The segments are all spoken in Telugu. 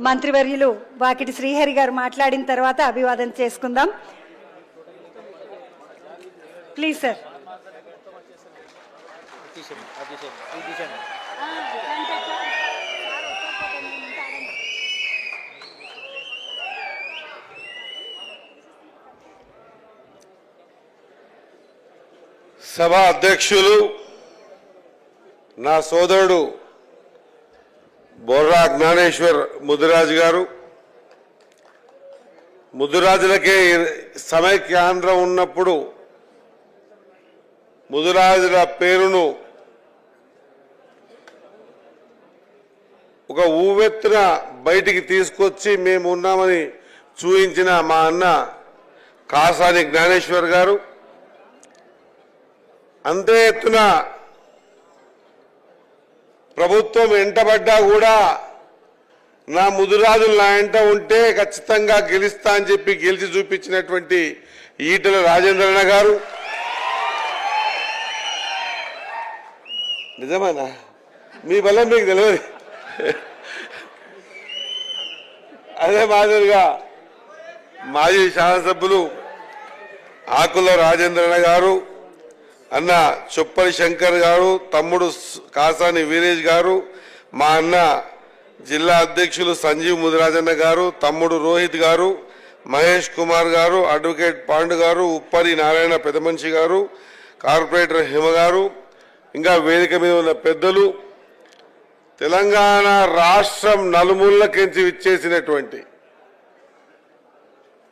మంత్రివర్యులు వాకిటి శ్రీహరి గారు మాట్లాడిన తర్వాత అభివాదన చేసుకుందాం. Please sir. సభ అధ్యక్షులు నా సోదరుడు బొర్రా జ్ఞానేశ్వర్ ముదిరాజు గారు, ముదిరాజులకే సమైక్యాంధ్రం ఉన్నప్పుడు ముదిరాజుల పేరును ఒక ఊవెత్తున బయటికి తీసుకొచ్చి మేము ఉన్నామని చూయించిన మా అన్న కాసాని జ్ఞానేశ్వర్ గారు, అంతే ఎత్తున ప్రభుత్వం ఎంటబడ్డా కూడా నా ముదిరాజులు నా ఎంట ఉంటే ఖచ్చితంగా గెలుస్తా అని చెప్పి గెలిచి చూపించినటువంటి ఈటెల రాజేంద్రన్న గారు. నిజమేనా? మీ వల్ల మీకు తెలియదు. అదే మాదిరిగా మాజీ శాసనసభ్యులు ఆకుల రాజేంద్రన్న గారు, అన్న చొప్పరి శంకర్ గారు, తమ్ముడు కాసాని వీరేష్ గారు, మా అన్న జిల్లా అధ్యక్షులు సంజీవ్ ముదిరాజన్న గారు, తమ్ముడు రోహిత్ గారు, మహేష్ కుమార్ గారు, అడ్వకేట్ పాండు గారు, ఉప్పరి నారాయణ పెదమనిషి గారు, కార్పొరేటర్ హిమ గారు, ఇంకా వేదిక మీద ఉన్న పెద్దలు, తెలంగాణ రాష్ట్రం నలుమూలకెంచి విచ్చేసినటువంటి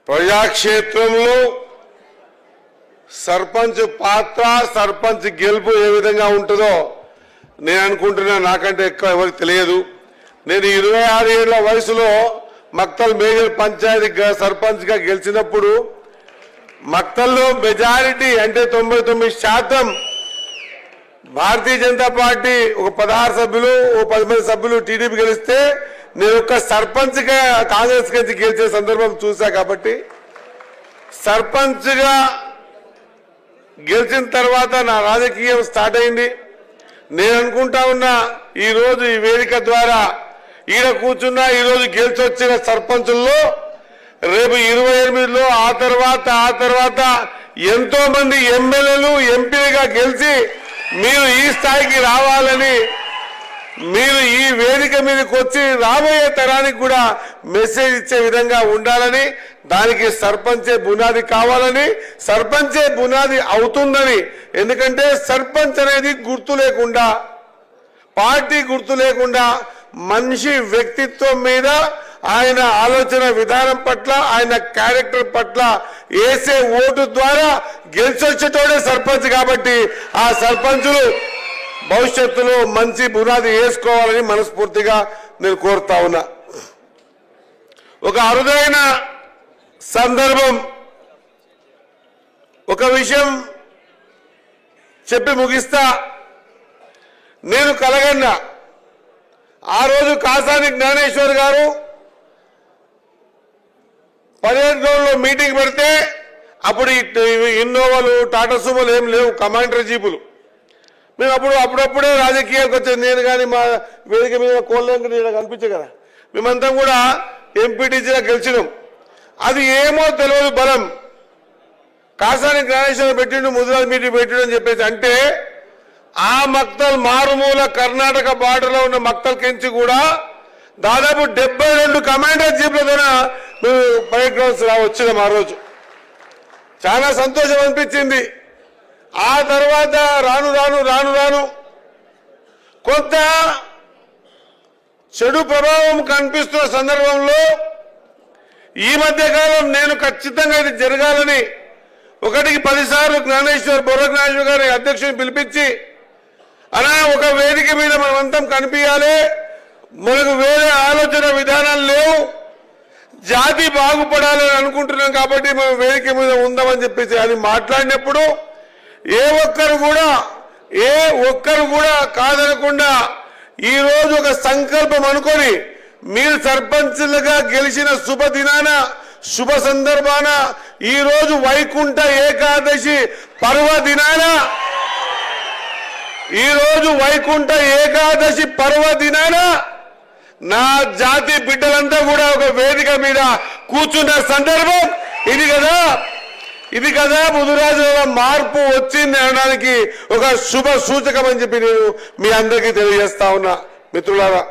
ప్రజాక్షేత్రంలో సర్పంచ్ పాత్ర, సర్పంచ్ గెలుపు ఏ విధంగా ఉంటుందో నేను అనుకుంటున్నా. నాకంటే ఎక్కువ ఎవరికి తెలియదు. నేను 26 ఏళ్ల వయసులో మక్తల్ మేజర్ పంచాయతీ సర్పంచ్గా గెలిచినప్పుడు మక్తల్లో మెజారిటీ అంటే 99% భారతీయ జనతా పార్టీ ఒక 16 సభ్యులు, ఓ 10 మంది సభ్యులు టీడీపీ గెలిస్తే నేను ఒక సర్పంచ్గా కాంగ్రెస్ నుంచి గెలిచే సందర్భం చూసా. కాబట్టి సర్పంచ్గా గెలిచిన తర్వాత నా రాజకీయం స్టార్ట్ అయింది. నేను అనుకుంటా ఉన్నా ఈరోజు ఈ వేదిక ద్వారా ఈడ కూర్చున్నా ఈరోజు గెలిచి వచ్చిన సర్పంచుల్లో రేపు 28లో ఆ తర్వాత ఎంతో మంది ఎమ్మెల్యేలు ఎంపీలుగా గెలిచి మీరు ఈ స్థాయికి రావాలని, మీరు ఈ వేదిక మీదకి వచ్చి రాబోయే తరానికి కూడా మెసేజ్ ఇచ్చే విధంగా ఉండాలని, దానికి సర్పంచే బునాది కావాలని, సర్పంచే బునాది అవుతుందని. ఎందుకంటే సర్పంచ్ అనేది గుర్తు లేకుండా, పార్టీ గుర్తు లేకుండా, మనిషి వ్యక్తిత్వం మీద, ఆయన ఆలోచన విధానం పట్ల, ఆయన క్యారెక్టర్ పట్ల వేసే ఓటు ద్వారా గెలిచొచ్చేటోడే సర్పంచ్. కాబట్టి ఆ సర్పంచులు భవిష్యత్తులో మంచి బునాది వేసుకోవాలని మనస్ఫూర్తిగా నేను కోరుతా ఉన్నా. ఒక అరుదైన సందర్భం, ఒక విషయం చెప్పి ముగిస్తా. నేను కలగన్నా ఆ రోజు కాసాని జ్ఞానేశ్వర్ గారు 15 రోజుల్లో మీటింగ్ పెడితే అప్పుడు ఇన్నోవాలు, టాటా సుమోలు ఏం లేవు, కమాండర్ జీపులు. మేము అప్పుడప్పుడే రాజకీయాలకు వచ్చేది. నేను కానీ మా వేదిక మీద కోళ్ళంక కనిపించే కదా, మేమంతా కూడా ఎంపీటీసీగా గెలిచినాం. అది ఏమో తెలియదు బలం. కాసాని జ్ఞానేశ్వర పెట్టిండు, ముదిరాజ్ మీటింగ్ పెట్టిండు అని చెప్పేసి అంటే ఆ మక్తల్ మారుమూల కర్ణాటక బార్డర్లో ఉన్న మక్తల్ కెంచి కూడా దాదాపు 72 కమాండర్ జీప్లతోన మేము పరేడ్ గ్రౌండ్స్ వచ్చినాం. ఆ రోజు చాలా సంతోషం అనిపించింది. ఆ తర్వాత రాను కొంత చెడు ప్రభావం కనిపిస్తున్న సందర్భంలో ఈ మధ్య కాలం నేను ఖచ్చితంగా ఇది జరగాలని 1కి 10 సార్లు బొర్రా జ్ఞానేశ్వర్ గారి అధ్యక్షుని పిలిపించి, అలా ఒక వేదిక మీద మనమంతా కనిపించాలి, మనకు వేరే ఆలోచన విధానాలు లేవు, జాతి బాగుపడాలని అనుకుంటున్నాం కాబట్టి మనం వేదిక మీద ఉందామని చెప్పేసి అని మాట్లాడినప్పుడు ఏ ఒక్కరు కూడా కాదనకుండా ఈరోజు ఒక సంకల్పం అనుకొని మీరు సర్పంచ్లుగా గెలిచిన శుభదినాన, శుభ సందర్భాన, ఈరోజు వైకుంఠ ఏకాదశి పర్వదినాన, నా జాతి బిడ్డలంతా కూడా ఒక వేదిక మీద కూర్చున్న సందర్భం ఇది కదా ముదిరాజుల మార్పు వచ్చింది అనడానికి ఒక శుభ సూచకం అని చెప్పి నేను మీ అందరికీ తెలియజేస్తా ఉన్నా. మిత్రులారా,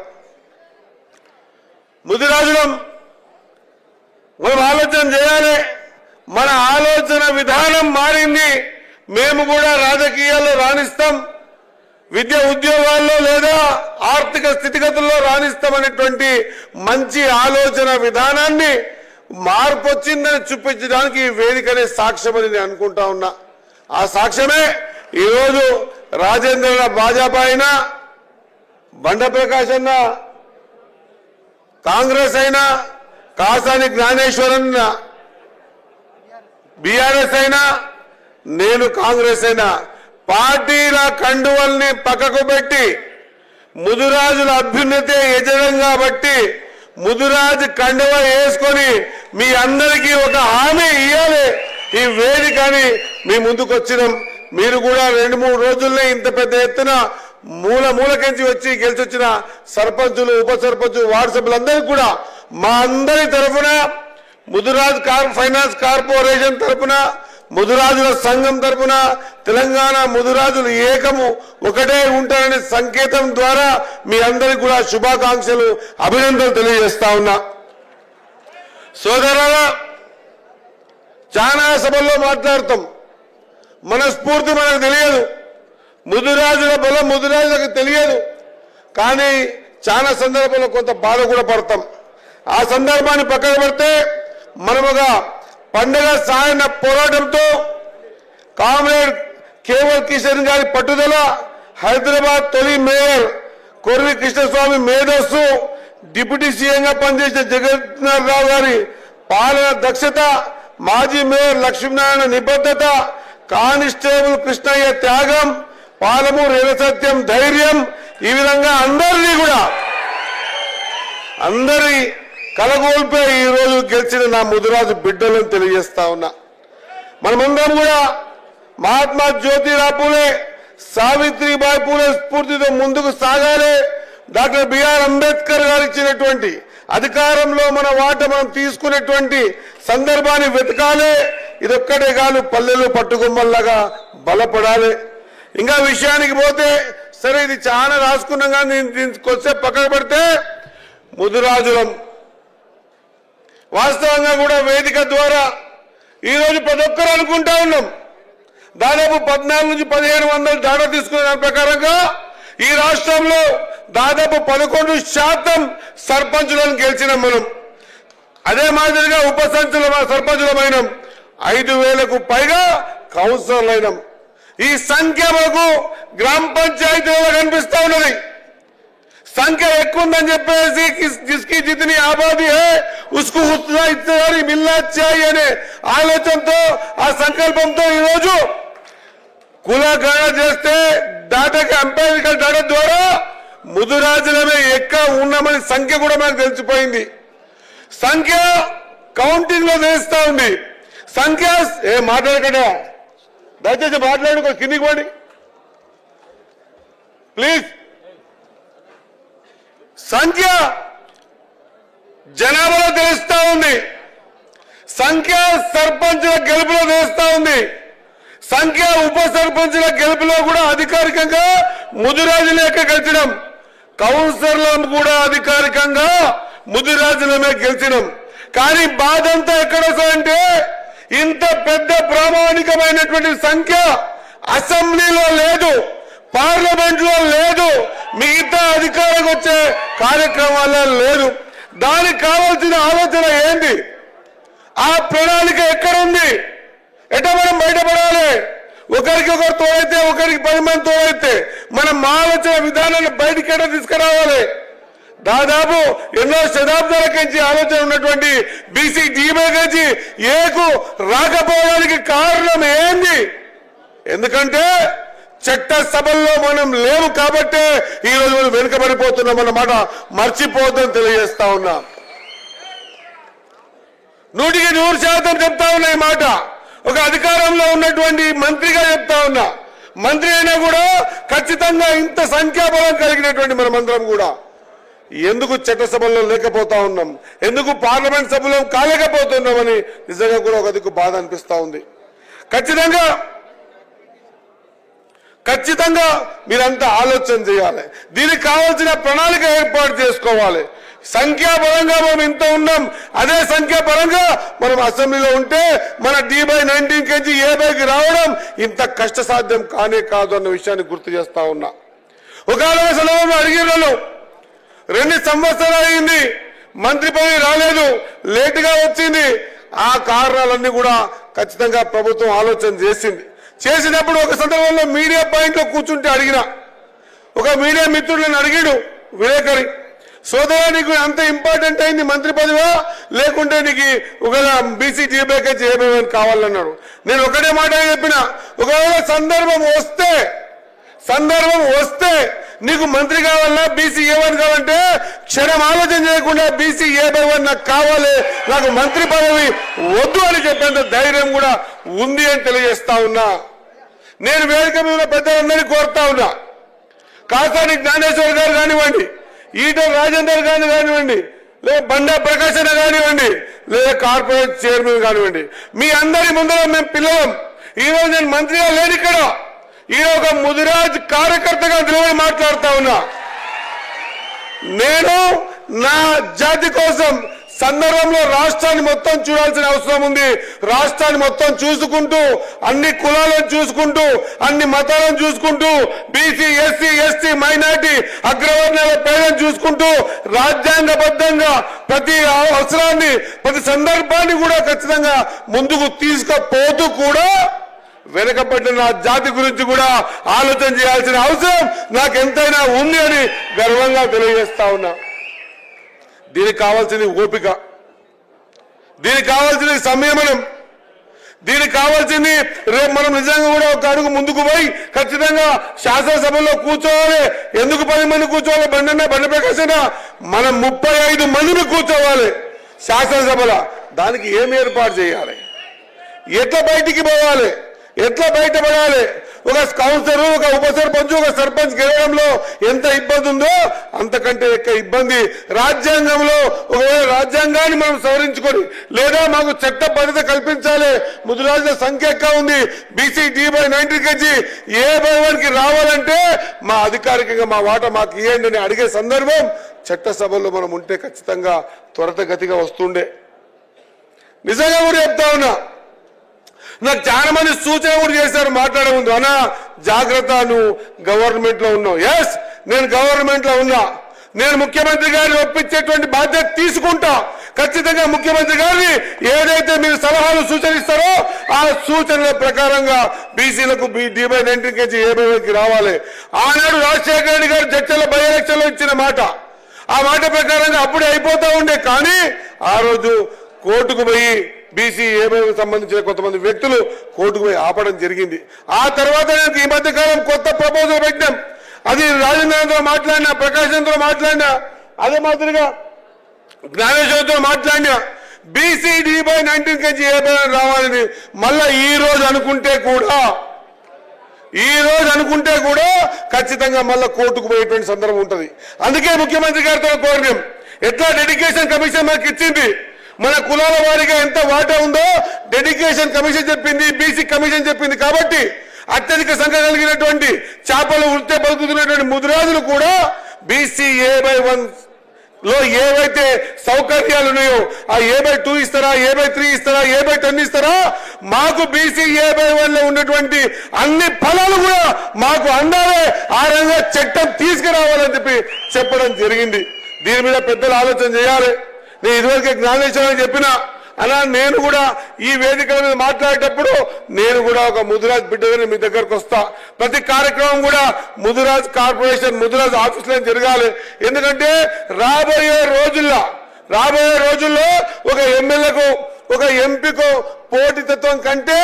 ముదిరాజులం మనం ఆలోచన చేయాలి. మన ఆలోచన విధానం మారింది. మేము కూడా రాజకీయాల్లో రాణిస్తాం, విద్య ఉద్యోగాల్లో లేదా ఆర్థిక స్థితిగతుల్లో రాణిస్తామనేటువంటి మంచి ఆలోచన విధానాన్ని మార్పు వచ్చిందని చూపించడానికి ఈ వేదికనే సాక్ష్యమని నేను అనుకుంటా ఉన్నా. ఆ సాక్ష్యమే ఈరోజు రాజేంద్ర భాజపా అయినా, బండ ప్రకాష్ అన్న కాంగ్రెస్ అయినా, కాసాని జ్ఞానేశ్వరన్ బీఆర్ఎస్ అయినా, నేను కాంగ్రెస్ అయినా పార్టీల కండువల్ని పక్కకు పెట్టి ముదిరాజుల అభ్యున్నతే ఎజరంగా బట్టి ముదిరాజు కండువ వేసుకొని మీ అందరికీ ఒక హామీ ఇవ్వాలి. ఈ వేదికని మీ ముందుకు వచ్చినాం. మీరు కూడా 2-3 రోజుల్లో ఇంత పెద్ద ఎత్తున మూలకెంచి వచ్చి గెలిచి వచ్చిన సర్పంచులు, ఉప సర్పంచులు, వార్డు సభ్యులందరికీ కూడా మా అందరి తరఫున, ముదిరాజ్ ఫైనాన్స్ కార్పొరేషన్ తరఫున, ముదిరాజుల సంఘం తరఫున, తెలంగాణ ముదిరాజులు ఏకము ఒకటే ఉంటారనే సంకేతం ద్వారా మీ అందరికీ కూడా శుభాకాంక్షలు, అభినందనలు తెలియజేస్తా ఉన్నా. సోదరులారా, చాలా సభల్లో మాట్లాడతాం, మన స్ఫూర్తి మనకు తెలియదు, ముదిరాజుల బలం ముదిరాజులకు తెలియదు. కానీ చాలా సందర్భాల్లో కొంత బాధ కూడా పడతాం. ఆ సందర్భాన్ని పక్కన పెడితే మనముగా పండుగ సాయన పోరాటంతో కామ్రేడ్ కేవల్ కిషన్ గారి పట్టుదల, హైదరాబాద్ తొలి మేయర్ కొర్వి కృష్ణస్వామి మేధస్సు, డిప్యూటీ సీఎంగా పనిచేసిన జగన్నాథ్ రావు గారి పాలన దక్షత, మాజీ మేయర్ లక్ష్మీనారాయణ నిబద్ధత, కానిస్టేబుల్ కృష్ణయ్య త్యాగం, పాలమూరు ఎలసత్యం ధైర్యం, ఈ విధంగా అందరి కలగోల్పే ఈ రోజు గెలిచిన నా ముదిరాజు బిడ్డలను తెలియజేస్తా ఉన్నా. మనమందరం కూడా మహాత్మా జ్యోతిరావు పూలే, సావిత్రిబాయి పూలే స్ఫూర్తితో ముందుకు సాగాలి. డాక్టర్ బిఆర్ అంబేద్కర్ గారు ఇచ్చినటువంటి అధికారంలో మన వాట మనం తీసుకునేటువంటి సందర్భాన్ని వెతకాలి. ఇదొక్కటే కాదు, పల్లెలు పట్టుకొమ్మల్లాగా బలపడాలి. ఇంకా విషయానికి పోతే, సరే ఇది చాలా రాసుకున్నాం కానీ దీనికి కొద్దిసేపు పక్కకు పెడితే, ముదిరాజులం వాస్తవంగా కూడా వేదిక ద్వారా ఈరోజు ప్రతి ఒక్కరు అనుకుంటా ఉన్నాం, దాదాపు 14 నుంచి 1500 డాటా తీసుకున్న దాని ప్రకారంగా ఈ రాష్ట్రంలో దాదాపు 11% సర్పంచులను గెలిచినాం మనం. అదే మాదిరిగా ఉప సర్పంచులమైనాం, 5000కు పైగా కౌన్సిలర్లు అయినాం. ఈ సంఖ్య మనకు గ్రామ పంచాయతీలో కనిపిస్తా ఉన్నది. సంఖ్య ఎక్కువ ఉందని చెప్పేసి జిస్కి జితని ఆబాదీ హై ఉస్కు ఉత్నా ఇత్తేదారి మిల్నా చాహియే అనే ఆలోచనతో, ఆ సంకల్పంతో ఈరోజు కులగణన చేస్తే డాటాకి ఎంపైరికల్ డాటా ద్వారా ముదిరాజులమే ఎక్కువ ఉన్నామని సంఖ్య కూడా మనకు తెలిసిపోయింది. సంఖ్య కౌంటింగ్ లో తెలుస్తా ఉంది. సంఖ్య మాట్లాడకడా, దయచేసి మాట్లాడుకో, కిందికి పోండి ప్లీజ్. సంఖ్య జనాభాలో తెలుస్తా ఉంది, సంఖ్య సర్పంచుల గెలుపులో తెలుస్తా ఉంది, సంఖ్య ఉప సర్పంచుల గెలుపులో కూడా అధికారికంగా ముదిరాజులే గెలిచడం, కౌన్సిలర్లను కూడా అధికారికంగా ముదిరాజులమే గెలిచడం. కానీ బాధ అంతా ఎక్కడొస్తుందంటే, ఇంత పెద్ద ప్రామాణికమైనటువంటి సంఖ్య అసెంబ్లీలో లేదు, పార్లమెంట్ లో లేదు, మిగతా అధికారం వచ్చే కార్యక్రమాల్లో లేదు. దానికి కావాల్సిన ఆలోచన ఏంటి? ఆ ప్రణాళిక ఎక్కడుంది? ఎట్లా మనం బయటపడాలి? ఒకరికి ఒకరు తోడైతే, ఒకరికి 10 మంది తోడైతే మనం ఆలోచన విధానాన్ని బయటికి ఎట్లా తీసుకురావాలి? దాదాపు ఎన్నో శతాబ్దాల నుంచి ఆలోచన ఉన్నటువంటి బీసీ డీబీకి ఏకు రాకపోవడానికి కారణం ఏంది? ఎందుకంటే చట్టసభల్లో మనం లేవు కాబట్టి ఈ రోజు మనం వెనుకబడిపోతున్నాం అన్నమాట. మర్చిపోద్దని తెలియజేస్తా ఉన్నా. 100% చెప్తా ఉన్నా ఈ మాట. ఒక అధికారంలో ఉన్నటువంటి మంత్రిగా చెప్తా ఉన్నా. మంత్రి అయినా కూడా ఖచ్చితంగా ఇంత సంఖ్యాబలం కలిగినటువంటి మనమందరం కూడా ఎందుకు చట్టసభల్లో లేకపోతా ఉన్నాం, ఎందుకు పార్లమెంట్ సభలో కాలేకపోతున్నామని నిజంగా కూడా ఒక దిక్కు బాధ అనిపిస్తా ఉంది. ఖచ్చితంగా మీరంతా ఆలోచన చేయాలి. దీనికి కావాల్సిన ప్రణాళిక ఏర్పాటు చేసుకోవాలి. సంఖ్యాపరంగా మనం ఇంత ఉన్నాం, అదే సంఖ్యాపరంగా మనం అసెంబ్లీలో ఉంటే మన D/19 కేజీ A/కి రావడం ఇంత కష్టసాధ్యం కానే కాదు అన్న విషయాన్ని గుర్తు చేస్తా ఉన్నా. ఒకవేళ సెలవులు అడిగిన 2 సంవత్సరాలు అయింది, మంత్రి పదవి రాలేదు, లేటుగా వచ్చింది. ఆ కారణాలన్నీ కూడా ఖచ్చితంగా ప్రభుత్వం ఆలోచన చేసినప్పుడు ఒక సందర్భంలో మీడియా పాయింట్లో కూర్చుంటే అడిగిన ఒక మీడియా మిత్రులను అడిగాడు విలేకరి, సోదరా నీకు అంత ఇంపార్టెంట్ అయింది మంత్రి పదవా లేకుంటే నీకు ఒకవేళ బీసీ D/KG A/1 కావాలన్నాడు. నేను ఒకటే మాట చెప్పిన, ఒకవేళ సందర్భం వస్తే నీకు మంత్రి కావాలన్నా బీసీ A/1 కావాలంటే క్షణం ఆలోచన చేయకుండా బీసీ A/1 నాకు కావాలి, నాకు మంత్రి పదవి వద్దు అని చెప్పేంత ధైర్యం కూడా ఉంది అని తెలియజేస్తా ఉన్నా. నేను వేదిక మీద పెద్దలందరినీ కోరుతా ఉన్నా, కాసాని జ్ఞానేశ్వర్ గారు కానివ్వండి, ఈటల రాజేందర్ గారు కానివ్వండి, లేదా బండా ప్రకాశ్ కానివ్వండి, లేదా కార్పొరేట్ చైర్మన్ కానివ్వండి, మీ అందరి ముందర మేము పిల్లలం. ఈరోజు నేను మంత్రిగా లేని ఇక్కడ ఈరోజు ఒక ముదిరాజ్ కార్యకర్తగా నిలబడి మాట్లాడుతా ఉన్నా. నేను నా జాతి కోసం సందర్భంలో రాష్ట్రాన్ని మొత్తం చూడాల్సిన అవసరం ఉంది. రాష్ట్రాన్ని మొత్తం చూసుకుంటూ, అన్ని కులాలను చూసుకుంటూ, అన్ని మతాలను చూసుకుంటూ, బీసీ ఎస్సీ ఎస్టీ మైనార్టీ అగ్రవర్ణాల పేదలను చూసుకుంటూ రాజ్యాంగబద్ధంగా ప్రతి అవసరాన్ని ప్రతి సందర్భాన్ని కూడా ఖచ్చితంగా ముందుకు తీసుకుపోతూ కూడా వెనకబడిన నా జాతి గురించి కూడా ఆలోచన చేయాల్సిన అవసరం నాకు ఎంతైనా ఉంది అని గర్వంగా తెలియజేస్తా ఉన్నా. దీనికి కావాల్సింది ఓపిక, దీనికి కావాల్సింది సంయమనం, దీనికి కావాల్సింది రేపు మనం నిజంగా కూడా ఒక అడుగు ముందుకు పోయి ఖచ్చితంగా శాసనసభలో కూర్చోవాలి. ఎందుకు 10 మంది కూర్చోవాలి? బండి ప్రకాశ్ మనం 35 మందిని కూర్చోవాలి శాసనసభలో. దానికి ఏం ఏర్పాటు చేయాలి, ఎట్లా బయటికి పోవాలి, ఎట్లా బయటపడాలి? ఒక కౌన్సిలర్, ఒక ఉప సర్పంచ్, ఒక సర్పంచ్ గెలవడంలో ఎంత ఇబ్బంది ఉందో అంతకంటే ఎక్కువ ఇబ్బంది రాజ్యాంగంలో. ఒకవేళ రాజ్యాంగాన్ని మనం సవరించుకొని లేదా మాకు చట్ట భద్రత కల్పించాలి, ముదిరాజుల సంఖ్య ఎక్కువ ఉంది, బీసీ D/19 కేజీ A/1కి రావాలంటే మా అధికారికంగా మా వాటా మాకు ఇవ్వండి అని అడిగే సందర్భం చట్టసభలో మనం ఉంటే ఖచ్చితంగా త్వరితగతిగా వస్తుండే. నిజంగా కూడా చెప్తా ఉన్నా, నాకు చాలా మంది సూచన కూడా చేశారు మాట్లాడే ముందు, అన్నా జాగ్రత్త, నువ్వు గవర్నమెంట్ లో ఉన్నావు. ఎస్, నేను గవర్నమెంట్ లో ఉన్నా. నేను ముఖ్యమంత్రి గారిని ఒప్పించేటువంటి బాధ్యత తీసుకుంటా. ఖచ్చితంగా ముఖ్యమంత్రి గారిని ఏదైతే మీరు సలహాలు సూచనిస్తారో ఆ సూచనల ప్రకారంగా బీసీలకు D/19 కేజీ A/1కి రావాలి. ఆనాడు రాజశేఖర రెడ్డి గారు జడ్చర్ల బై ఎలక్షన్ లో ఇచ్చిన మాట, ఆ మాట ప్రకారంగా అప్పుడే అయిపోతా ఉండే. కానీ ఆ రోజు కోర్టుకు పోయి బీసీ A/1కి సంబంధించిన కొంతమంది వ్యక్తులు కోర్టుకు పోయి ఆపడం జరిగింది. ఆ తర్వాత ఈ మధ్య కాలం కొత్త ప్రపోజల్ పెట్టాం. అది రాజేంద్రతో మాట్లాడినా, ప్రకాశంతో మాట్లాడినా, అదే మాదిరిగా జ్ఞానేశ్వర్తో మాట్లాడినా బీసీ D/19 కేజీ A/1 రావాలని మళ్ళా ఈ రోజు అనుకుంటే కూడా ఖచ్చితంగా మళ్ళా కోర్టుకు పోయేటువంటి సందర్భం ఉంటుంది. అందుకే ముఖ్యమంత్రి గారితో కోరినాం, ఎట్లా డెడికేషన్ కమిషన్ మనకి ఇచ్చింది, మన కులాల వారిగా ఎంత వాటా ఉందో డెడికేషన్ కమిషన్ చెప్పింది, బీసీ కమిషన్ చెప్పింది. కాబట్టి అత్యధిక సంఖ్య కలిగినటువంటి చేపలు వృత్తి బతుకుతున్నటువంటి ముదిరాజులు కూడా బీసీ A/1 లో ఏవైతే సౌకర్యాలు ఉన్నాయో ఆ A/2 ఇస్తారా, A/3 ఇస్తారా, A/10 ఇస్తారా, మాకు బీసీ A/1 లో ఉన్నటువంటి అన్ని ఫలాలు కూడా మాకు అందాలే, ఆ రంగా చట్టం తీసుకురావాలని చెప్పడం జరిగింది. దీని మీద పెద్దలు ఆలోచన చేయాలి. నేను ఇదివరకే జ్ఞానేశ్వరం చెప్పిన, అలా నేను కూడా ఈ వేదికల మీద మాట్లాడేటప్పుడు నేను కూడా ఒక ముదిరాజ్ బిడ్డగా మీ దగ్గరకు వస్తా. ప్రతి కార్యక్రమం కూడా ముదిరాజ్ కార్పొరేషన్, ముదిరాజ్ ఆఫీసులో జరగాలి. ఎందుకంటే రాబోయే రోజుల్లో ఒక ఎమ్మెల్యేకు, ఒక ఎంపీకో పోటీతత్వం కంటే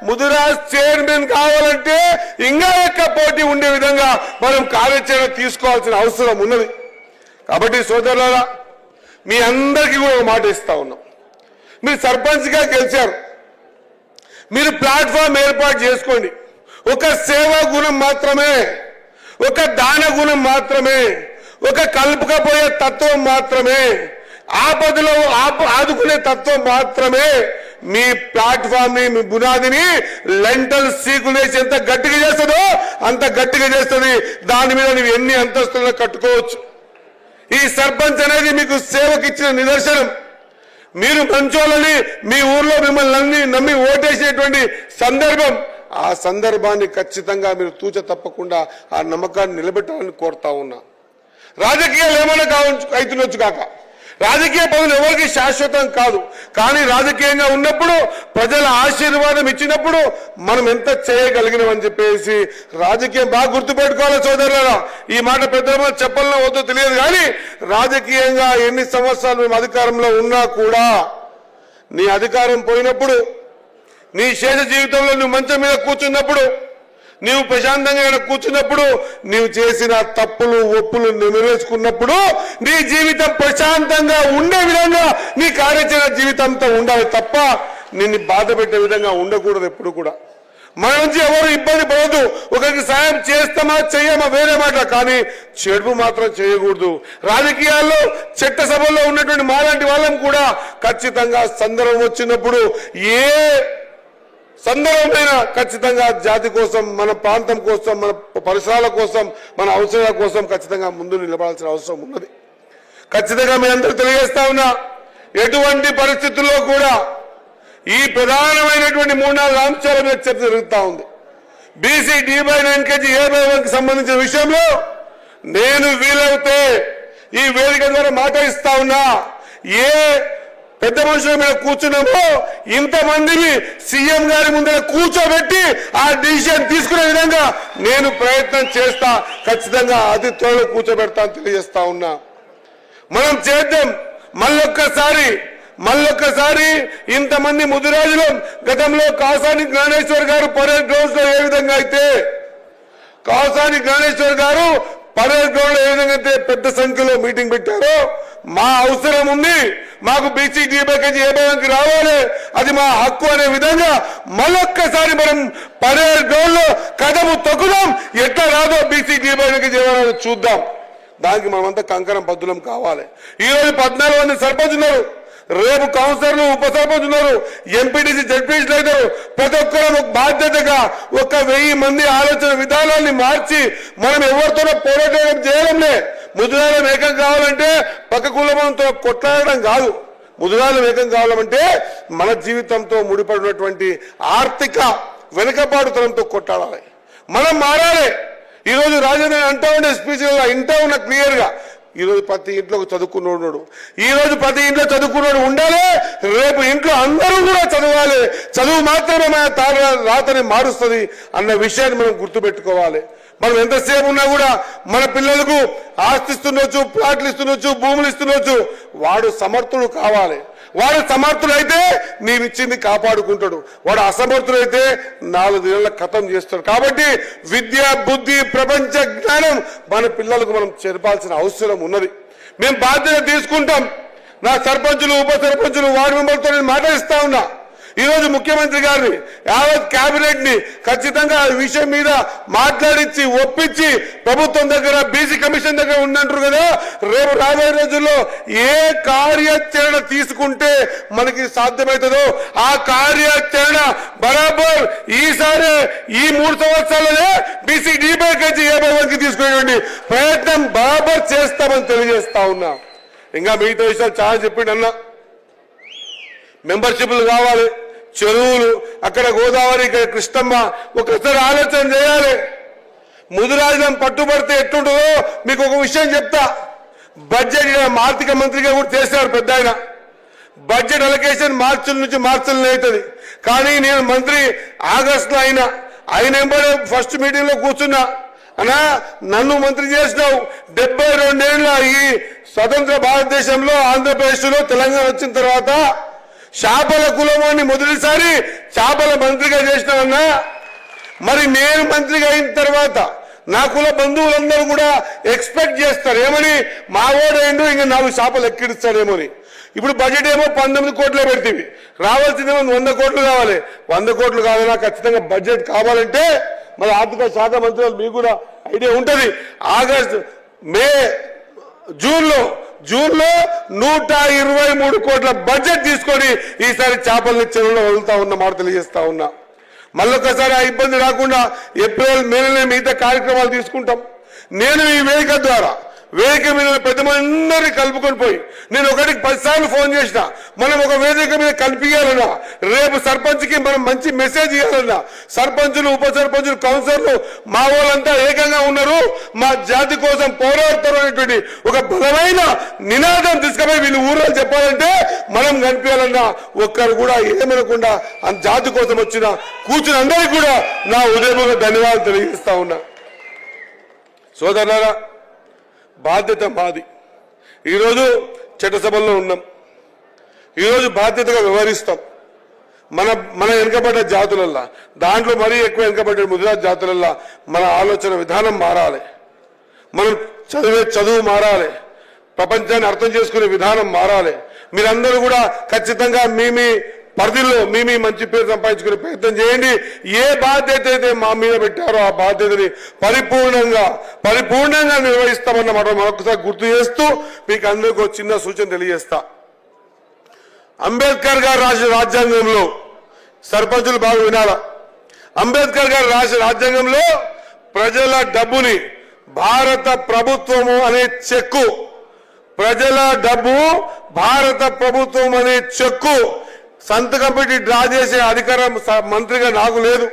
ముదిరాజ్ చైర్మన్ కావాలంటే ఇంకా ఎక్కువ పోటీ ఉండే విధంగా మనం కార్యాచరణ తీసుకోవాల్సిన అవసరం ఉన్నది. కాబట్టి సోదరులారా, మీ అందరికీ కూడా ఒక మాట ఇస్తా ఉన్నాం. మీరు సర్పంచ్గా గెలిచారు, మీరు ప్లాట్ఫామ్ ఏర్పాటు చేసుకోండి. ఒక సేవా గుణం మాత్రమే, ఒక దాన గుణం మాత్రమే, ఒక కలుపుకపోయే తత్వం మాత్రమే, ఆపదలో ఆదుకునే తత్వం మాత్రమే మీ ప్లాట్ఫామ్ ని, మీ బునాదిని లెంటల్ సీకులు వేసి ఎంత గట్టిగా చేస్తుందో అంత గట్టిగా చేస్తుంది. దాని మీద నువ్వు ఎన్ని అంతస్తులను కట్టుకోవచ్చు. ఈ సర్పంచ్ అనేది మీకు సేవకి ఇచ్చిన నిదర్శనం. మీరు మంచోళ్ళని మీ ఊర్లో మిమ్మల్ని నమ్మి ఓటేసేటువంటి సందర్భం, ఆ సందర్భాన్ని ఖచ్చితంగా మీరు తూచ తప్పకుండా ఆ నమ్మకాన్ని నిలబెట్టాలని కోరుతా ఉన్నా. రాజకీయాలు ఏమైనా అవుతుండొచ్చు కాక, రాజకీయ పదవులు ఎవరికి శాశ్వతం కాదు. కానీ రాజకీయంగా ఉన్నప్పుడు ప్రజల ఆశీర్వాదం ఇచ్చినప్పుడు మనం ఎంత చేయగలిగినామని చెప్పేసి రాజకీయం బాగా గుర్తుపెట్టుకోవాలి సోదరులారా. ఈ మాట పెద్దలు చెప్పాలనో వద్దో తెలియదు, కానీ రాజకీయంగా ఎన్ని సంవత్సరాలు మేము అధికారంలో ఉన్నా కూడా నీ అధికారం పోయినప్పుడు, నీ శేష జీవితంలో నువ్వు మంచం మీద కూర్చున్నప్పుడు, నీవు ప్రశాంతంగా కూర్చున్నప్పుడు, నీవు చేసిన తప్పులు ఒప్పులు నెరవేర్చుకున్నప్పుడు నీ జీవితం ప్రశాంతంగా ఉండే విధంగా నీ కార్యాచరణ జీవితంతో ఉండాలి తప్ప నిన్ను బాధ పెట్టే విధంగా ఉండకూడదు. ఎప్పుడు కూడా మన నుంచి ఎవరు ఇబ్బంది పడదు. ఒకరికి సాయం చేస్తామా చెయ్యమా వేరే మాట, కానీ చెడు మాత్రం చేయకూడదు. రాజకీయాల్లో చట్టసభల్లో ఉన్నటువంటి మాలాంటి వాళ్ళని కూడా ఖచ్చితంగా సందర్భం వచ్చినప్పుడు ఏ సందర్భమైన ఖచ్చితంగా జాతి కోసం, మన ప్రాంతం కోసం, మన పరిసరాల కోసం, మన అవసరాల కోసం ఖచ్చితంగా ముందు నిలబడాల్సిన అవసరం ఉన్నది. ఖచ్చితంగా మీ అందరూ తెలియజేస్తా ఉన్నా, ఎటువంటి పరిస్థితుల్లో కూడా ఈ ప్రధానమైనటువంటి 3-4 అంశాల మీద చర్చ జరుగుతూ ఉంది. బీసీ D/9 A/1 సంబంధించిన విషయంలో నేను వీలవుతే ఈ వేదిక ద్వారా మాట ఇస్తా ఉన్నా. ఏ పెద్ద మనుషుల మీద కూర్చున్నామో ఇంతమందిని సీఎం గారి ముందర కూర్చోబెట్టి ఆ డిసిషన్ తీసుకునే విధంగా నేను ప్రయత్నం చేస్తా. ఖచ్చితంగా అతి త్వరలో కూర్చోబెడతాను తెలియజేస్తా ఉన్నా. మనం చేద్దాం. మళ్ళొక్కసారి ఇంతమంది ముదిరాజులు గతంలో కాసాని జ్ఞానేశ్వర్ గారు పరేడ్ గ్రౌండ్స్ లో ఏ విధంగా అయితే పరేడ్ గ్రౌండ్ లో ఏ విధంగా అయితే పెద్ద సంఖ్యలో మీటింగ్ పెట్టారో, మా అవసరం ఉంది, మాకు బీసీ D/9 రావాలి, అది మా హక్కు అనే విధంగా మళ్ళొక్కసారి మనం పరేడ్ గ్రౌండ్ లో కదము తొక్కుదాం. ఎట్లా రాదో బీసీ D/9 చూద్దాం. దానికి మనమంతా కంకణం బద్దులం కావాలి. ఈ రోజు 14 మంది సర్పంచ్ ఉన్నారు, రేపు కౌన్సిలర్లు, ఉప సర్పంచ్ ఉన్నారు, ఎంపీటీసీ జడ్పీటీసీలు అవుతారు. ప్రతి ఒక్కరూ బాధ్యతగా 1000 మంది ఆలోచన విధానాన్ని మార్చి మనం ఎవరితోనో పోరాటం చేయడంలే. ముదురాలు ఏకం కావాలంటే పక్క కులమంతో కొట్లాడడం కాదు. ముదురాలు ఏకం కావాలంటే మన జీవితంతో ముడిపడినటువంటి ఆర్థిక వెనుకబాటుతనంతో కొట్లాడాలి. మనం మారాలి. ఈరోజు రాజధాని అంటా ఉండే స్పీచ్ ఇంటా ఉన్న క్లియర్ గా, ఈరోజు ప్రతి ఇంట్లో చదువుకున్నాడు, ఉండాలి. రేపు ఇంట్లో అందరూ కూడా చదవాలి. చదువు మాత్రమే మన రాతని మారుస్తుంది అన్న విషయాన్ని మనం గుర్తుపెట్టుకోవాలి. మనం ఎంతసేపు ఉన్నా కూడా మన పిల్లలకు ఆస్తి ఇస్తుండొచ్చు, ప్లాట్లు ఇస్తుండొచ్చు, భూములు ఇస్తుండొచ్చు. వాడు సమర్థుడు కావాలి. వాడు సమర్థుడైతే నీవిచ్చింది కాపాడుకుంటాడు. వాడు అసమర్థుడైతే 4 నెలల ఖతం చేస్తాడు. కాబట్టి విద్య, బుద్ధి, ప్రపంచ జ్ఞానం మన పిల్లలకు మనం చేర్పాల్సిన అవసరం ఉన్నది. మేము బాధ్యత తీసుకుంటాం. నా సర్పంచులు, ఉప సర్పంచులు, వార్డు మెంబర్లతో నేను మాట్లాడిస్తా ఉన్నా. ఈరోజు ముఖ్యమంత్రి గారిని, యావత్ కేబినెట్ ని ఖచ్చితంగా ఈ విషయం మీద మాట్లాడించి ఒప్పించి ప్రభుత్వం దగ్గర, బీసీ కమిషన్ దగ్గర ఉందంటారు కదా, రేపు రాబోయే రోజుల్లో ఏ కార్యాచరణ తీసుకుంటే మనకి సాధ్యమవుతుందో ఆ కార్యాచరణ బరాబర్ ఈసారి ఈ 3 సంవత్సరాలనే బీసీ D/9 తీసుకునేటువంటి ప్రయత్నం బరాబర్ చేస్తామని తెలియజేస్తా ఉన్నా. ఇంకా మిగతా విషయాలు చాలా చెప్పిండు అన్న. మెంబర్షిప్లు కావాలి, చెరువులు, అక్కడ గోదావరి, ఇక్కడ కృష్ణమ్మ. ఒకసారి ఆలోచన చేయాలి. ముదిరాజులం పట్టుబడితే ఎట్లుంటుందో మీకు ఒక విషయం చెప్తా. బడ్జెట్ ఆర్థిక మంత్రిగా కూడా చేశారు పెద్ద ఆయన. బడ్జెట్ అలొకేషన్ మార్చుల నుంచి మార్చులు అవుతుంది. కానీ నేను మంత్రి ఆగస్టులో ఆయన ఎంబడే ఫస్ట్ మీటింగ్ లో కూర్చున్నా. అన్నా, నన్ను మంత్రి చేసినావు. 72 ఏళ్ళ ఈ స్వతంత్ర భారతదేశంలో, ఆంధ్రప్రదేశ్ లో, తెలంగాణ వచ్చిన తర్వాత చేపల కులమాన్ని మొదటిసారి చేపల మంత్రిగా చేసినామన్నా. మరి నేను మంత్రిగా అయిన తర్వాత నా కుల బంధువులందరూ కూడా ఎక్స్పెక్ట్ చేస్తారు ఏమని, మా ఓడేండు ఇంకా 4 చేపలు ఎక్కిడిస్తాడేమోని. ఇప్పుడు బడ్జెట్ ఏమో 19 కోట్లే పెడితేవి, రావాల్సిందేమో 100 కోట్లు కావాలి. 100 కోట్లు కావాలన్నా ఖచ్చితంగా బడ్జెట్ కావాలంటే మరి ఆర్థిక శాఖ మంత్రులు మీకు కూడా ఐడియా ఉంటుంది. ఆగస్టు, మే జూన్లో 123 కోట్ల బడ్జెట్ తీసుకొని ఈసారి చేపల్ని చెరువులో వదులుతా ఉన్న మాట తెలియజేస్తా ఉన్నా. మళ్ళొకసారి ఆ ఇబ్బంది రాకుండా ఏప్రిల్ మేలోనే మిగతా కార్యక్రమాలు తీసుకుంటాం. నేను ఈ వేదిక మీద పెద్ద అందరినీ కలుపుకొని పోయి నేను 10 సార్లు ఫోన్ చేసిన. మనం ఒక వేదిక మీద కల్పించాలన్నా, రేపు సర్పంచ్కి మనం మంచి మెసేజ్ ఇవ్వాలన్నా, సర్పంచులు, ఉప సర్పంచులు, కౌన్సిలర్లు మా వాళ్ళంతా ఏకంగా ఉన్నారు, మా జాతి కోసం పోరాడతారు అనేటువంటి ఒక బలమైన నినాదం తీసుకుపోయి వీళ్ళు ఊర్లో చెప్పాలంటే మనం కనిపించాలన్నా ఒక్కరు కూడా ఏమనకుండా ఆ జాతి కోసం వచ్చిన కూర్చుని అందరికీ కూడా నా ఉదయపూర్వక ధన్యవాదాలు తెలియజేస్తా ఉన్నా. సోదరులారా, బాధ్యత మాది. ఈరోజు చట్టసభల్లో ఉన్నాం. ఈరోజు బాధ్యతగా వ్యవహరిస్తాం. మన వెనుకబడ్డ జాతులల్లా, దాంట్లో మరీ ఎక్కువ వెనుకబడ్డ ముదిరాజ్ జాతులల్లా మన ఆలోచన విధానం మారాలి. మనం చదువు మారాలి. ప్రపంచాన్ని అర్థం చేసుకునే విధానం మారాలి. మీరందరూ కూడా ఖచ్చితంగా మీ పరిధిలో మీ మంచి పేరు సంపాదించుకునే ప్రయత్నం చేయండి. ఏ బాధ్యత అయితే మా మీద పెట్టారో ఆ బాధ్యతని పరిపూర్ణంగా నిర్వహిస్తామన్నమాట మరొకసారి గుర్తు చేస్తూ మీకు అందరికీ ఒక చిన్న సూచన తెలియజేస్తా. అంబేద్కర్ గారు రాసిన రాజ్యాంగంలో సర్పంచులు బాగా వినాల. అంబేద్కర్ గారు రాసిన రాజ్యాంగంలో ప్రజల డబ్బుని భారత ప్రభుత్వము అనే చెక్కు, ప్రజల డబ్బు భారత ప్రభుత్వం అనే చెక్కు సంతకం పెట్టి డ్రా చేసే అధికారం మంత్రిగా నాకు లేదు,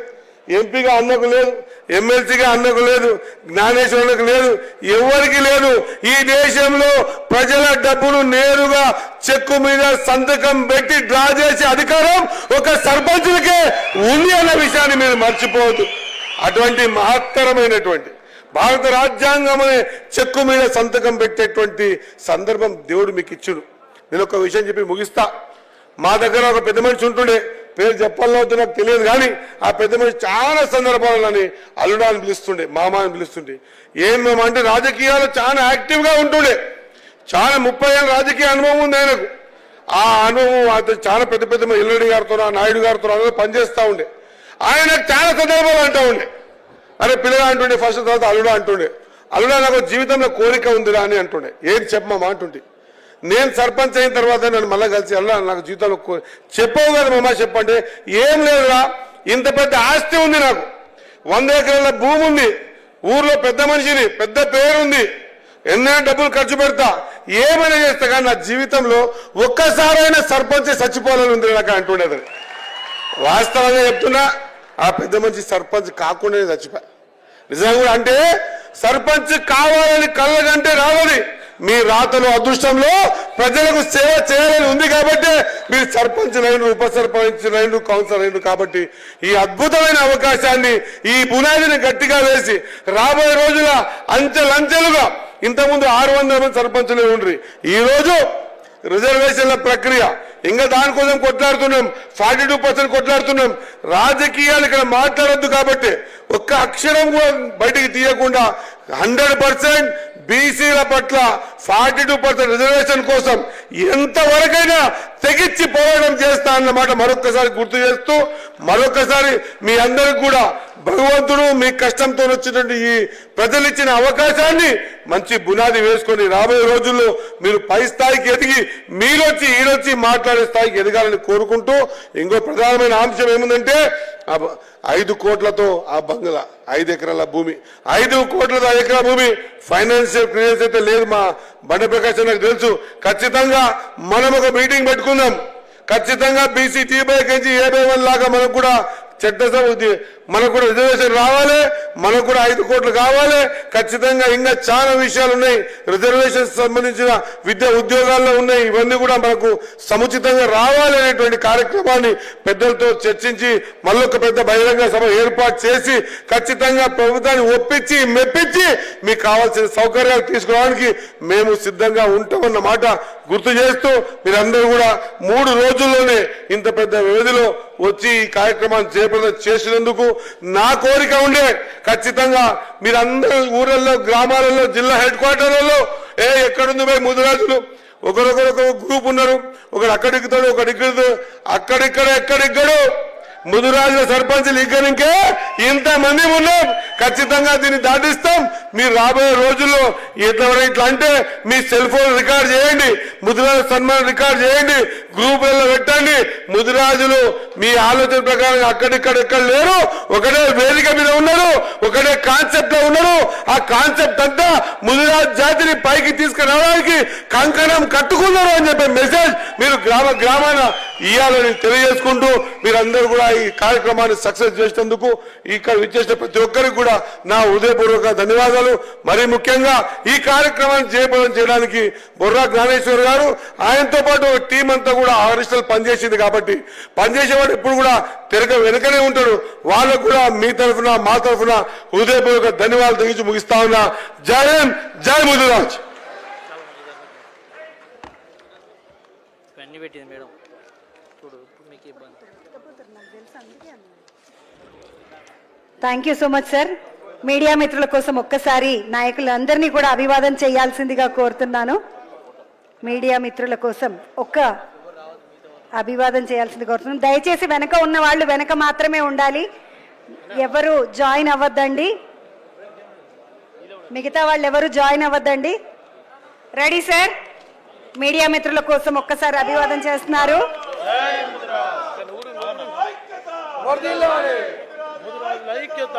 ఎంపీగా అన్నకు లేదు, ఎమ్మెల్సీగా అన్నకు లేదు, జ్ఞానేశ్వరులకు లేదు, ఎవరికి లేదు. ఈ దేశంలో ప్రజల డబ్బును నేరుగా చెక్కు మీద సంతకం పెట్టి డ్రా చేసే అధికారం ఒక సర్పంచులకే ఉంది అన్న విషయాన్ని మీరు మర్చిపోవద్దు. అటువంటి మహత్తరమైనటువంటి భారత రాజ్యాంగం అనే చెక్కు మీద సంతకం పెట్టేటువంటి సందర్భం దేవుడు మీకు ఇచ్చుడు. నేను ఒక విషయం చెప్పి ముగిస్తా. మా దగ్గర ఒక పెద్ద మనిషి ఉంటుండే, పేరు చెప్పాలో నాకు తెలియదు కానీ ఆ పెద్ద మనిషి చాలా సందర్భాలని అల్లుడా అని పిలుస్తుండే, మామ అని పిలుస్తుండే. ఏం మేము అంటే రాజకీయాలు చాలా యాక్టివ్గా ఉంటుండే. చాలా 30 ఏళ్ళ రాజకీయ అనుభవం ఉంది ఆయనకు. ఆ అనుభవం అతను చాలా పెద్ద ఎల్లుడి గారితో, నాయుడు గారితో అందరూ పనిచేస్తూ ఉండే. ఆయన చాలా సందర్భాలు అంటూ ఉండే, అరే పిల్లగా అంటుండే, ఫస్ట్ తర్వాత అల్లుడా అంటుండే. అల్లుడా నాకు జీవితంలో కోరిక ఉందిరా అని అంటుండే. ఏది చెప్పమా అంటుండే. నేను సర్పంచ్ అయిన తర్వాత నన్ను మళ్ళీ కలిసి అల్లా నాకు జీవితంలో చెప్పవు కదా మమ్మ చెప్పంటే, ఏం లేదురా, ఇంత పెద్ద ఆస్తి ఉంది, నాకు 100 ఎకరాల భూమి ఉంది, ఊర్లో పెద్ద మనిషిని, పెద్ద పేరుంది, ఎన్నో డబ్బులు ఖర్చు పెడతా, ఏమైనా చేస్తా కానీ నా జీవితంలో ఒక్కసారైనా సర్పంచ్ చచ్చిపోవాలని ఉంది నాకు అంటుండేది. వాస్తవంగా చెప్తున్నా, ఆ పెద్ద మనిషి సర్పంచ్ కాకుండానే చచ్చిపోయా. నిజంగా కూడా అంటే సర్పంచ్ కావాలని కళ్ళకంటే రావాలి. మీ రాతలో అదృష్టంలో ప్రజలకు సేవ చేయాలని ఉంది కాబట్టి మీరు సర్పంచ్ లైన్లు, ఉప సర్పంచ్ లైన్లు, కౌన్సిలర్ లైన్లు. కాబట్టి ఈ అద్భుతమైన అవకాశాన్ని, ఈ పునాదిని గట్టిగా వేసి రాబోయే రోజుల అంచెలంచెలుగా, ఇంతకుముందు 600 మంది సర్పంచులే ఉండ్రి, ఈ రోజు రిజర్వేషన్ల ప్రక్రియ ఇంకా దానికోసం కొట్లాడుతున్నాం, 42% కొట్లాడుతున్నాం. రాజకీయాలు ఇక్కడ మాట్లాడొద్దు కాబట్టి ఒక్క అక్షరం కూడా బయటికి తీయకుండా 100% బీసీల పట్ల 42% రిజర్వేషన్ కోసం ఎంతవరకైనా తెగించి పోరాటం చేస్తా అన్నమాట మరొకసారి గుర్తు చేస్తూ, మరొకసారి మీ అందరికి కూడా భగవంతుడు మీ కష్టంతో వచ్చినటువంటి ఈ ప్రజలు ఇచ్చిన అవకాశాన్ని మంచి బునాది వేసుకొని రాబోయే రోజుల్లో మీరు పై స్థాయికి ఎదిగి మీరొచ్చి ఈడొచ్చి మాట్లాడే స్థాయికి ఎదగాలని కోరుకుంటూ, ఇంకో ప్రధానమైన అంశం ఏముందంటే 5 కోట్లతో ఆ బంగ్లా, 5 ఎకరాల భూమి, 5 కోట్లతో 5 ఎకరాల భూమి ఫైనాన్షియల్ క్లియరెన్స్ అయితే లేదు. మా బండ ప్రకాశం నాకు తెలుసు. ఖచ్చితంగా మనం ఒక మీటింగ్ పెట్టుకుందాం. ఖచ్చితంగా బీసీ టీబైకి A1 లాగా మనకు కూడా చట్టసభ మనకు కూడా రిజర్వేషన్ రావాలి, మనకు కూడా 5 కోట్లు కావాలి. ఖచ్చితంగా ఇంకా చాలా విషయాలు ఉన్నాయి, రిజర్వేషన్ సంబంధించిన విద్యా ఉద్యోగాల్లో ఉన్నాయి. ఇవన్నీ కూడా మనకు సముచితంగా రావాలి అనేటువంటి కార్యక్రమాన్ని పెద్దలతో చర్చించి మళ్ళొక పెద్ద బహిరంగ సభ ఏర్పాటు చేసి ఖచ్చితంగా ప్రభుత్వాన్ని ఒప్పించి మెప్పించి మీకు కావాల్సిన సౌకర్యాలు తీసుకురావడానికి మేము సిద్ధంగా ఉంటామన్న మాట గుర్తు చేస్తూ, మీరందరూ కూడా 3 రోజుల్లోనే ఇంత పెద్ద వ్యవధిలో వచ్చి ఈ కార్యక్రమాన్ని చేసినందుకు నా కోరిక ఉండే, ఖచ్చితంగా మీరందరూ ఊరల్లో, గ్రామాలలో, జిల్లా హెడ్ క్వార్టర్లలో ఎక్కడుంది పోయి ముదిరాజులు ఒకరొకరు గ్రూప్ ఉన్నారు, ఒకడు అక్కడిక్కుతాడు, ఒకడు ఇక్కడ, ఎక్కడిక్కడు ముదురాజుల సర్పంచులు ఇంకే ఇంతమంది ఉన్నాం. ఖచ్చితంగా దీన్ని దాటిస్తాం. మీరు రాబోయే రోజుల్లో ఇట్లా అంటే మీ సెల్ ఫోన్ రికార్డ్ చేయండి, ముదిరాజు సన్మానం రికార్డ్ చేయండి, గ్రూపులలో పెట్టండి. ముదిరాజులు మీ ఆలోచన ప్రకారం అక్కడిక్కడ లేరు, ఒకటే వేదిక మీద ఉన్నారు, ఒకటే కాన్సెప్ట్ లో ఉన్నారు. ఆ కాన్సెప్ట్ అంతా ముదిరాజు జాతిని పైకి తీసుకురావడానికి కంకణం కట్టుకున్నారు అని చెప్పే మెసేజ్ మీరు గ్రామాన ఇవ్వాలని తెలియజేసుకుంటూ మీరందరూ కూడా ఈ కార్యక్రమాన్ని సక్సెస్ చేసినందుకు ఇక్కడ విచ్చేసిన ప్రతి ఒక్కరికి కూడా నా హృదయపూర్వక ధన్యవాదాలు. మరీ ముఖ్యంగా ఈ కార్యక్రమాన్ని జయప్రదం చేయడానికి బొర్రా జ్ఞానేశ్వర్ గారు, ఆయనతో పాటు ఒక టీం అంతా కూడా ఆరిస్టల్ పనిచేసింది కాబట్టి పనిచేసేవాడు ఎప్పుడు కూడా వెనకనే ఉంటాడు. వాళ్ళకు కూడా మీ తరఫున మా తరఫున హృదయపూర్వక ధన్యవాదాలు తెగించి ముగిస్తా ఉన్నా. జై హింద్, జై Mudiraj. Thank you so much sir. Media మిత్రుల కోసం ఒక్కసారి నాయకులందరినీ కూడా అభివాదం చేయాల్సిందిగా కోరుతున్నాను. మీడియా మిత్రుల కోసం ఒక్క అభివాదం చేయాల్సింది కోరుతున్నాను. దయచేసి వెనక ఉన్న వాళ్ళు వెనక మాత్రమే ఉండాలి, ఎవరు జాయిన్ అవ్వద్దండి. మిగతా వాళ్ళు ఎవరు జాయిన్ అవ్వద్దండి. Ready sir? మీడియా మిత్రుల కోసం ఒక్కసారి అభివాదం చేస్తున్నారు. ఐక్యత